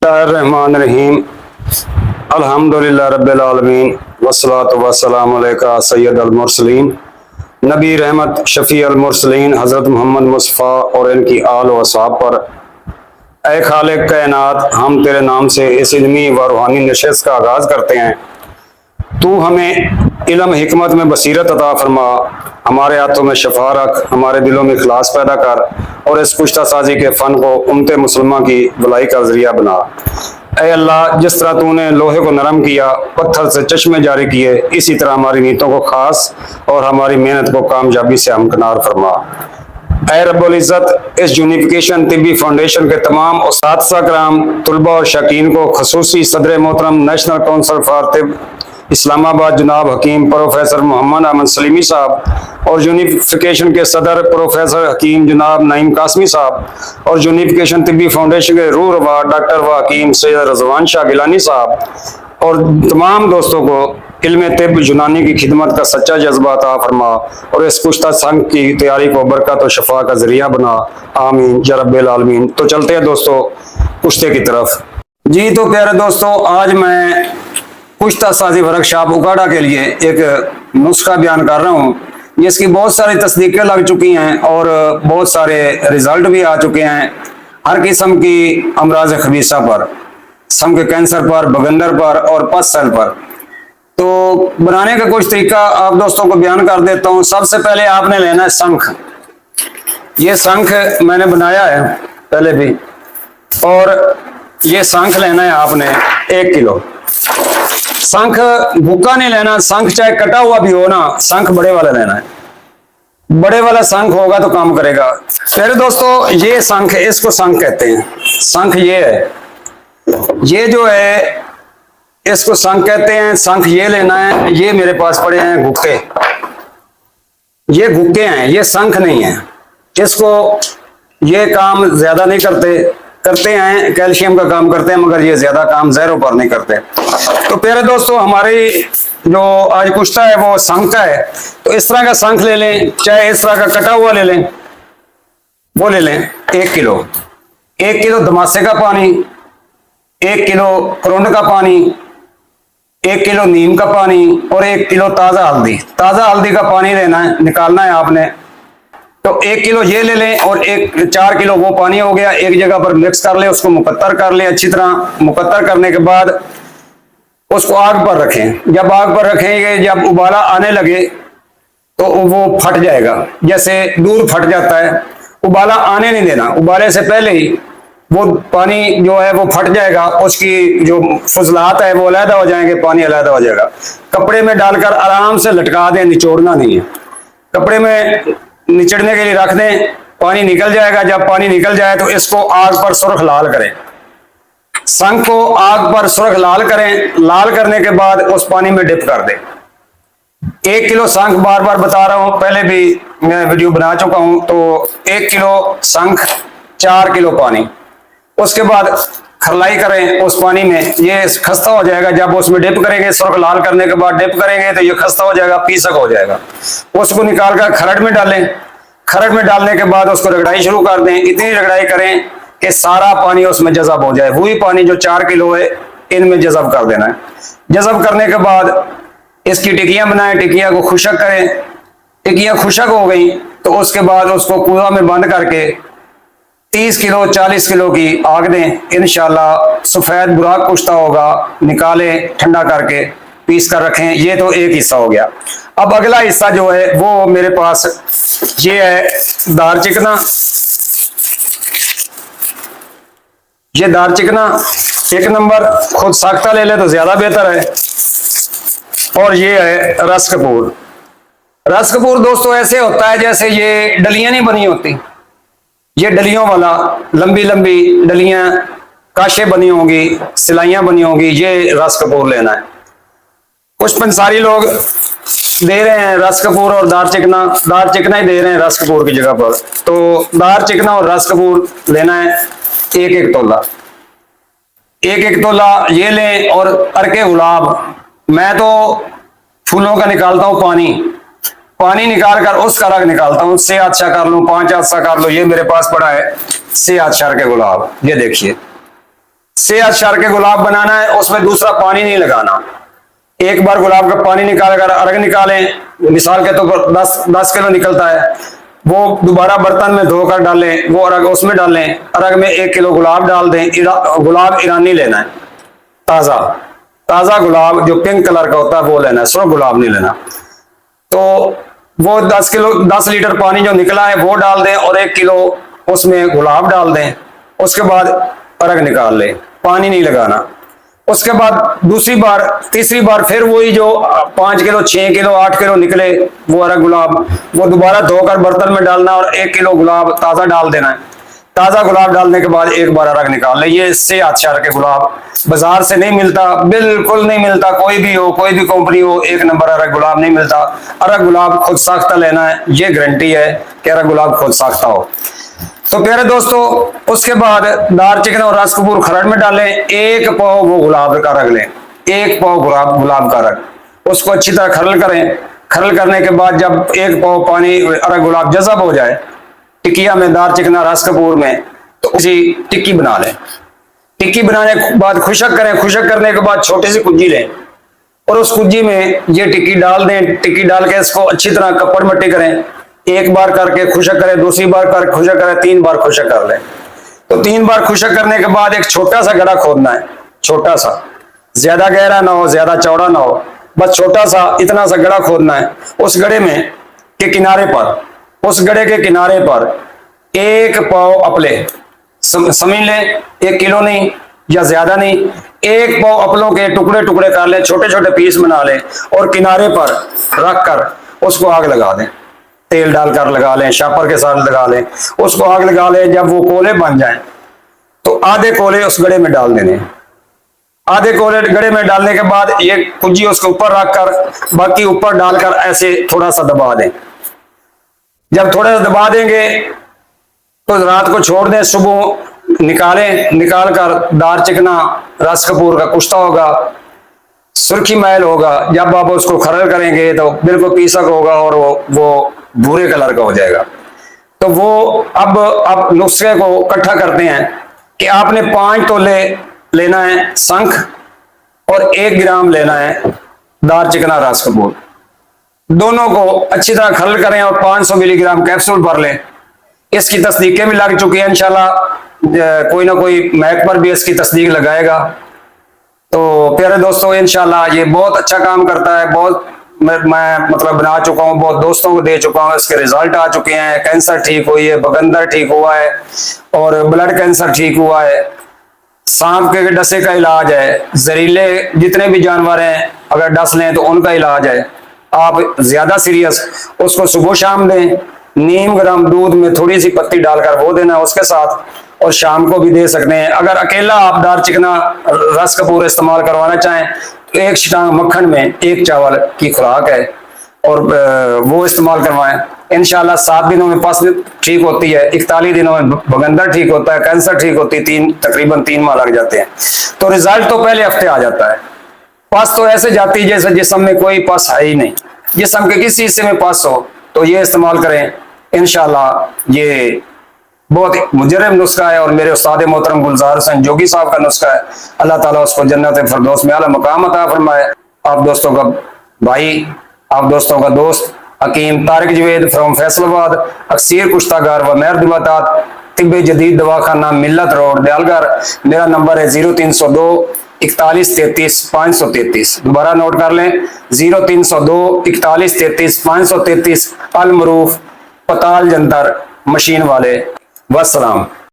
बिस्मिल्लाहिर्रहमानिर्रहीम अल्हम्दुलिल्लाह रब्बिल आलमीन वस्सलातु वस्सलामु अलैका सय्यदुल मुरसलीन नबी रहमत शफी अल मुरसलीन हज़रत मोहम्मद मुस्तफ़ा और इनकी आल व असहाब पर। ऐ खालिक कायनात, हम तेरे नाम से इस इल्मी व रूहानी नशिस्त का आगाज़ करते हैं। तू हमें इल्म हिकमत में बसीरत अता फरमा, हमारे हाथों में शफा रख, हमारे दिलों में इखलास पैदा कर और इस पुश्ता साजी के फ़न को उम्मत मुसलमान की भलाई का जरिया बना। ऐ अल्लाह, जिस तरह तूने लोहे को नरम किया, पत्थर से चश्मे जारी किए, इसी तरह हमारी नीयतों को खास और हमारी मेहनत को कामयाबी से हमकिनार फरमा। ऐ रब्बुल इज़्ज़त, इस यूनिफिकेशन तिब्बी फाउंडेशन के तमाम उस्ताद कराम, तुलबा और शकीन को, खसूसी सदर मोहतरम नेशनल काउंसिल फॉर तिब इस्लामाबाद जनाब हकीम प्रोफेसर मोहम्मद अहमद सलीमी साहब और यूनिफिकेशन के सदर प्रोफेसर हकीम जनाब नईम कासमी साहब और यूनिफिकेशन तिब्बी फाउंडेशन के रूह रवा डॉक्टर व हकीम सैयद रज़वान शाह गिलानी साहब और तमाम दोस्तों को इल्म तिब यूनानी की खिदमत का सच्चा जज्बा अता फरमा और इस कुश्ता संघ की तैयारी को बरकत और शफा का जरिया बना। आमीन या रब्बिल आलमीन। तो चलते हैं दोस्तों कुश्ते की तरफ। जी तो प्यारे दोस्तों, आज मैं कुश्ता साजी वर्कशॉप उकाड़ा के लिए एक नुस्खा बयान कर रहा हूँ, जिसकी बहुत सारी तस्दीकें लग चुकी हैं और बहुत सारे रिजल्ट भी आ चुके हैं हर किस्म की अमराज खबीसा पर, सम के कैंसर पर, बगंदर पर और पस सेल पर। तो बनाने का कुछ तरीका आप दोस्तों को बयान कर देता हूँ। सबसे पहले आपने लेना है शंख। ये शंख मैंने बनाया है पहले भी, और ये शंख लेना है आपने 1 किलो। शंख भूखा नहीं लेना, शंख चाहे कटा हुआ भी हो ना, शंख बड़े वाला लेना है। बड़े वाला शंख होगा तो काम करेगा। फिर दोस्तों ये शंख, इसको शंख कहते हैं। शंख ये है, ये जो है इसको शंख कहते हैं। शंख ये लेना है। ये मेरे पास पड़े हैं गुक्के, ये गुक्के हैं, ये शंख नहीं है। इसको ये काम ज्यादा नहीं करते हैं, कैल्शियम का काम करते हैं, मगर ये ज्यादा काम जहरों पर नहीं करते। तो प्यारे दोस्तों, हमारी जो आज कुश्ता है वो शंख का है। तो इस तरह का शंख ले लें, चाहे इस तरह का कटा हुआ ले लें, वो ले लें 1 किलो। 1 किलो दमासे का पानी, 1 किलो करुंड का पानी, 1 किलो नीम का पानी और 1 किलो ताजा हल्दी। ताजा हल्दी का पानी लेना है, निकालना है आपने। तो 1 किलो ये ले लें और 4 किलो वो पानी हो गया। एक जगह पर मिक्स कर ले, उसको मुकत्तर कर ले अच्छी तरह। मुकत्तर करने के बाद उसको आग पर रखें। जब आग पर रखेंगे, जब उबाला आने लगे तो वो फट जाएगा, जैसे दूध फट जाता है। उबाला आने नहीं देना, उबाले से पहले ही वो पानी जो है वो फट जाएगा, उसकी जो फुजलात है वो अलहदा हो जाएंगे, पानी अलहदा हो जाएगा। कपड़े में डालकर आराम से लटका दें, निचोड़ना नहीं है। कपड़े में निचड़ने के लिए रख दें, पानी निकल जाएगा। जब पानी निकल जाए तो इसको आग पर सुर्ख लाल करें। शंख को आग पर सुर्ख लाल करें। लाल करने के बाद उस पानी में डिप कर दें। 1 किलो शंख, बार बार बता रहा हूं, पहले भी मैं वीडियो बना चुका हूं। तो 1 किलो शंख, 4 किलो पानी। उसके बाद खरलाई करें उस पानी में। ये खस्ता हो जाएगा। जब उसमें डिप करेंगे, सुर्ख लाल करने के बाद डिप करेंगे तो ये खस्ता हो जाएगा, पीसक हो जाएगा। उसको निकाल कर खरड़ में डालें। खरड़ में डालने के बाद उसको रगड़ाई शुरू कर दें। इतनी रगड़ाई करें कि सारा पानी उसमें जज़ब हो जाए। वही पानी जो 4 किलो है इनमें जज़ब कर देना है। जज़ब करने के बाद इसकी टिकियां बनाएं। टिकिया को खुशक करें। टिकियां खुशक हो गई तो उसके बाद उसको कुआं में बंद करके 30 किलो 40 किलो की आग दें। इंशाल्लाह सफेद बुराक कुश्ता होगा। निकालें, ठंडा करके पीस कर रखें। ये तो एक हिस्सा हो गया। अब अगला हिस्सा जो है वो मेरे पास ये है दार चिकना। ये दार चिकना 1 नंबर, खुद साख्ता ले ले तो ज्यादा बेहतर है। और ये है रस कपूर। रस कपूर दोस्तों ऐसे होता है जैसे ये डलियां नहीं बनी होती, ये डलियों वाला, लंबी लंबी डलियां, काशे बनी होंगी, सिलाइयां बनी होंगी, ये रस कपूर लेना है। कुछ पंसारी लोग दे रहे हैं रस कपूर और दार चिकना ही दे रहे हैं रस कपूर की जगह पर। तो दार चिकना और रस कपूर लेना है 1-1 तोला। 1-1 तोला ये लें। और अर्के गुलाब, मैं तो फूलों का निकालता हूं पानी निकाल कर उसका रंग निकालता हूँ। 6 हाथ कर लो, 5 हाथ कर लो। ये मेरे पास पड़ा है 6 हाथ के गुलाब, ये देखिए से अशर के गुलाब बनाना है, उसमें दूसरा पानी नहीं लगाना। एक बार गुलाब का पानी निकाल कर अर्घ निकालें, मिसाल के तौर पर 10 किलो निकलता है, वो दोबारा बर्तन में धोकर डालें, वो अर्घ उसमें डालें, अर्घ में 1 किलो गुलाब डाल दें। गुलाब ईरानी लेना है, ताज़ा ताज़ा गुलाब जो पिंक कलर का होता है वो लेना है, सुर्ख गुलाब नहीं लेना। तो वो 10 लीटर पानी जो निकला है वो डाल दें और 1 किलो उसमें गुलाब डाल दें। उसके बाद अर्घ निकाल लें, पानी नहीं लगाना। उसके बाद दूसरी बार तीसरी बार फिर वही जो 5 किलो 6 किलो 8 किलो निकले वो अर्घ गुलाब, वो दोबारा धोकर बर्तन में डालना और 1 किलो गुलाब ताज़ा डाल देना है। ताज़ा गुलाब डालने के बाद एक बार अर्घ निकाल ले। ये इससे अच्छा के गुलाब बाजार से नहीं मिलता, बिल्कुल नहीं मिलता, कोई भी हो कोई भी कंपनी हो, 1 नंबर अर्घ गुलाब नहीं मिलता। अर्घ गुलाब खुद साख्ता लेना है, ये गारंटी है कि अर्घ गुलाब खुद साख्ता हो। तो प्यारे दोस्तों, उसके बाद दार चिकन और रस कपूर खरड़ में डालें। 1 पाव वो गुलाब का रख लें, 1 पाव गुलाब का रख, उसको अच्छी तरह खरल करें। खरल करने के बाद जब 1 पाव पानी अर्घ गुलाब जज़ब हो जाए टिकिया में, दार चिकना रस कपूर में, तो उसी टिक्की बना लें। टिक्की बनाने के बाद खुशक करें। खुशक करने के बाद छोटी सी कुज्जी लें और उस कुज्जी में ये टिक्की डाल दें। टिक्की डाल के इसको अच्छी तरह कपड़ मट्टी करें। 1 बार करके खुशक करें, दूसरी बार कर खुशक करें, 3 बार खुशक कर लें। तो 3 बार खुशक करने के बाद एक छोटा सा गड्ढा खोदना है, छोटा सा, ज्यादा गहरा ना हो ज्यादा चौड़ा ना हो, बस छोटा सा इतना सा गड्ढा खोदना है। उस गड्ढे में के किनारे पर, उस गड्ढे के किनारे पर 1 पाव अपले समझ लें, 1 किलो नहीं या ज्यादा नहीं, 1 पाव अपलों के टुकड़े टुकड़े कर लें, छोटे छोटे पीस बना लें और किनारे पर रख कर उसको आग लगा दें। तेल डालकर लगा लें, शापर के साथ लगा लें, उसको आग लगा लें। जब वो कोले बन जाएं तो आधे कोले उस गड्ढे में डाल देने। आधे कोले गड्ढे में डालने के बाद ये कुज्जी उसके ऊपर रखकर बाकी ऊपर डालकर ऐसे थोड़ा सा दबा दें। जब थोड़ा सा दबा देंगे तो रात को छोड़ दें, सुबह निकालें। निकाल कर दार चिकना रस कपूर का कुश्ता होगा, सुर्खी मैल होगा। जब आप उसको खरल करेंगे तो बिल्कुल पीसक होगा और वो भूरे कलर का हो जाएगा। तो वो अब नुस्खे को इकट्ठा करते हैं कि आपने 5 तोले लेना है शंख और 1 ग्राम लेना है दार चिकना रस कपूर। दोनों को अच्छी तरह खरल करें और 500 मिलीग्राम कैप्सूल भर लें। इसकी तस्दीकें भी लग चुकी हैं, इंशाल्लाह कोई ना कोई मैक पर भी इसकी तस्दीक लगाएगा। तो प्यारे दोस्तों, इंशाल्लाह ये बहुत अच्छा काम करता है। बहुत मैं मतलब बना चुका हूँ, बहुत दोस्तों को दे चुका हूँ, इसके रिजल्ट आ चुके हैं। कैंसर ठीक हुई है, बगंदर ठीक हुआ है और ब्लड कैंसर ठीक हुआ है। सांप के डसे का इलाज है, जहरीले जितने भी जानवर हैं अगर डस लें तो उनका इलाज है। आप ज्यादा सीरियस उसको सुबह शाम दें, नीम गरम दूध में थोड़ी सी पत्ती डालकर वो देना उसके साथ, और शाम को भी दे सकते हैं। अगर अकेला आप दार चिकना रस कपूर इस्तेमाल करवाना चाहें तो 1 छटांग मक्खन में 1 चावल की खुराक है और वो इस्तेमाल करवाएं। इंशाल्लाह 7 दिनों में पस ठीक होती है, 41 दिनों में बगंदर ठीक होता है, कैंसर ठीक होती है, तकरीबन 3 माह लग जाते हैं। तो रिजल्ट तो पहले हफ्ते आ जाता है। पस तो ऐसे जाती है जैसे जिस्म में कोई पस है ही नहीं, जिस्म के किसी हिस्से में पस हो तो ये इस्तेमाल करें। इंशाल्लाह ये बहुत मुजरब नुस्खा है और मेरे उस्ताद मोहतरम गुलजार हुसैन जोगी साहब का नुस्खा है। अल्लाह ताला उसको जन्नत फिरदौस में आला मकाम अता फरमाए। आप दोस्तों का भाई, आप दोस्तों का दोस्त हकीम तारिक जवेद फ्रॉम फैसलाबाद, अक्सीर कुश्तागार व मेहर दिवातात तिब्बे जदीद दवाखाना मिल्लत रोड दयालगढ़। मेरा नंबर है 0302 41 33 533। दोबारा नोट कर लें, 0302 41 33 533। अल मरूफ पताल जंतर मशीन वाले। वस्सलाम।